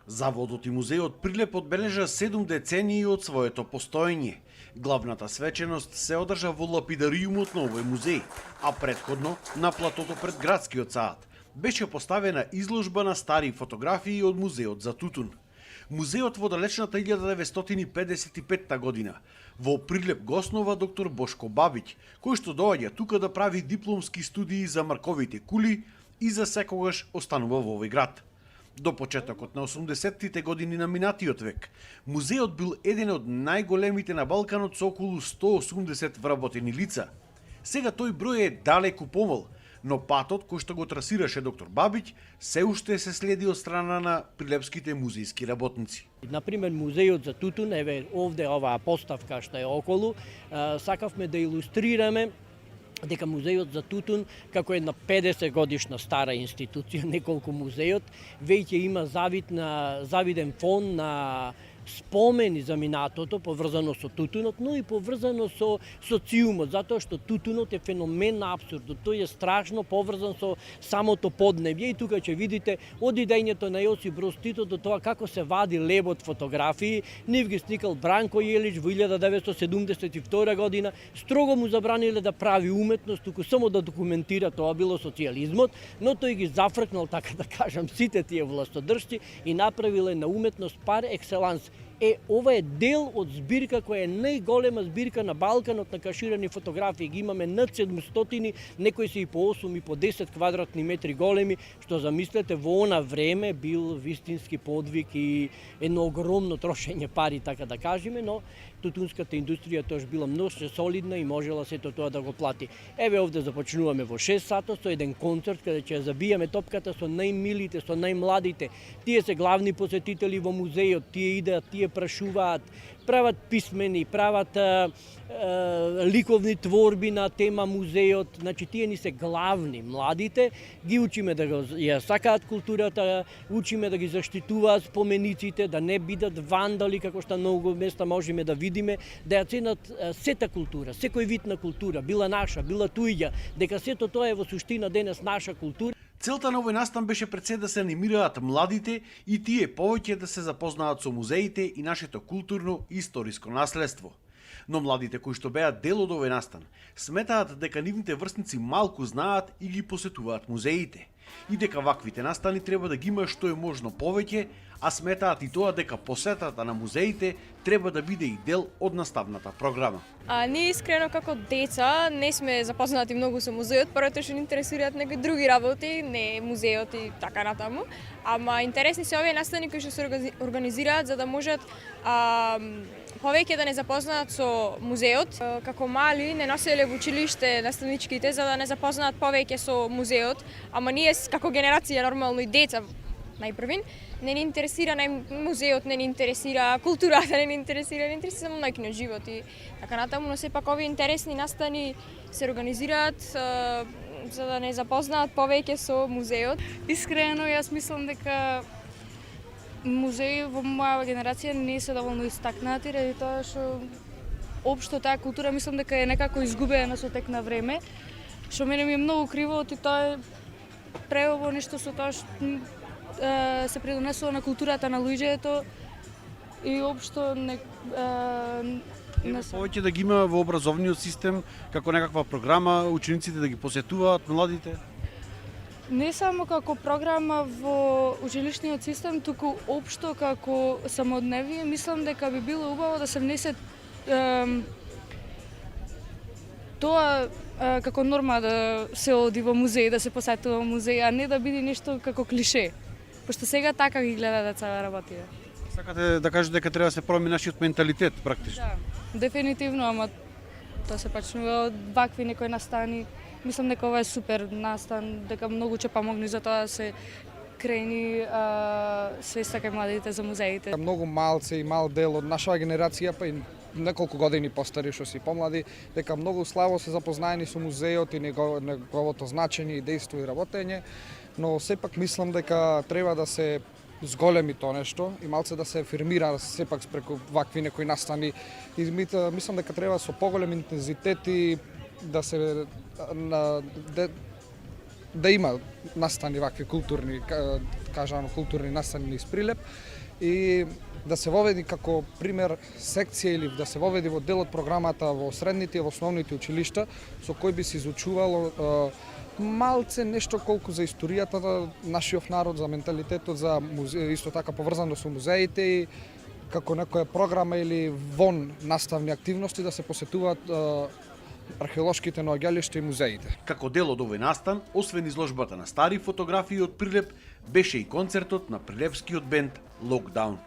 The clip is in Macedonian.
Заводот и музеот Прилеп одбележа 7 децении од своето постоење. Главната свеченост се одржа во лапидариумот на овој музеј, а претходно на платото пред градскиот сад беше поставена изложба на стари фотографии од музеот за тутун. Музеот во далечната 1955 година во Прилеп го основа доктор Бошко Бабиќ, кој што доаѓа тука да прави дипломски студии за марковите кули и за секогаш останува во овој град. До почетокот на 80-тите години на минатиот век, музеот бил еден од најголемите на Балканот со околу 180 вработени лица. Сега тој број е далеку помал, но патот кој што го трасираше доктор Бабиќ се уште се следи од страна на прилепските музејски работници. Например, музејот за тутун, еве овде оваа поставка што е околу, сакавме да илустрираме дека музејот за тутун, како една 50 годишна стара институција, неколку музејот, веќе има завиден фон на спомени за минатото, поврзано со тутунот, но и поврзано со социумот, затоа што тутунот е феномен на апсурдот. Тој е страшно поврзан со самото поднебје и тука ќе видите од идењето на Јосип Броз Тито до тоа како се вади леб од фотографии. Нив ги сникал Бранко Јелич во 1972 година. Строго му забраниле да прави уметност, туку само да документира, тоа било социјализмот, но тој ги зафркнал, така да кажам, сите тие властодржци и направиле на уметност пар екселанс. Ова е дел од збирка која е најголема збирка на Балканот на каширани фотографии. Ги имаме над 700, некои се и по 8 и по 10 квадратни метри големи, што замислете во она време бил вистински подвиг и едно огромно трошење пари, така да кажеме, но тутунската индустрија тоаш била многу солидна и можела сето тоа да го плати. Еве овде започнуваме во 6 сато со еден концерт каде ќе забијаме топката со најмилите, со најмладите. Тие се главни посетители во музејот, тие идеат, тие прашуваат, прават писмени, прават ликовни творби на тема музејот, значи тие ни се главни, младите, ги учиме да ја сакаат културата, учиме да ги заштитуваат спомениците, да не бидат вандали, како што многу места можеме да видиме, да ја ценат сета култура, секој вид на култура, била наша, била туѓа, дека сето тоа е во суштина денес наша култура. Целта на овој настан беше пред се да се анимираат младите и тие повеќе да се запознаат со музеите и нашето културно и историско наследство. Но младите кои што беа дел од овој настан сметаат дека нивните врсници малку знаат и ги посетуваат музеите и дека ваквите настани треба да ги има што е можно повеќе, а сметаат и тоа дека посетата на музеите треба да биде и дел од наставната програма. Ние искрено како деца не сме запознати многу со музеот, првото што ни интересираат некои други работи, не музеот и така натаму, ама интересни се овие настани кои што се организираат за да можат повеќе да не запознаат со музеот. Како мали не носеле во училиште наставничките за да не запознаат повеќе со музеот, ама ние како генерација нормално и деца најпрвин не ни интересира музеот, не ни интересира културата, не ни интересира само најкино живот и така натаму, но сепак овие интересни настани се организираат за да не запознаат повеќе со музеот. Искрено јас мислам дека музеи во моја генерација не се доволно истакнати, ради тоа што општо таа култура мислам дека е некако изгубена со тек на време, што мене ми е многу криво и тоа е преово нешто со тоа што се придонесува на културата на луѓето и општо не повеќе да ги има во образовниот систем како некаква програма, учениците да ги посетуваат младите. Не само како програма во училишниот систем, туку општо како самодневие, мислам дека би било убаво да се внесе тоа како норма да се оди во музеј, да се посетува музеј, а не да биде нешто како клише. Пошто сега така ги гледа деца работите. Сакате да кажете дека треба да се промени нашиот менталитет практично? Да, дефинитивно, ама тоа се почнува од вакви некои настани. Мислам дека ова е супер настан, дека многу ќе помогне за тоа да се крени свеста кај младите за музеите. Многу малци и мал дел од нашава генерација, па и неколку години постари што си помлади, дека многу слабо се запознаени со музеот и неговото значење и дејство и работење, но сепак мислам дека треба да се зголеми тоа нешто и малце да се афирмира сепак преку вакви некои настани. И мислам дека треба со поголем интензитет и да се да има настани вакви културни, кажано културни настани низ Прилеп и да се воведи како пример секција или да се воведи во дел од програмата во средните и во основните училишта со кој би се изучувало малце нешто колку за историјата на нашиот народ, за менталитетот, за исто така поврзано со музеите и како некоја програма или вон наставни активности да се посетуваат археолошките наоѓалишта и музеите. Како дел од овој настан, освен изложбата на стари фотографии од Прилеп, беше и концертот на прилепскиот бенд Lockdown.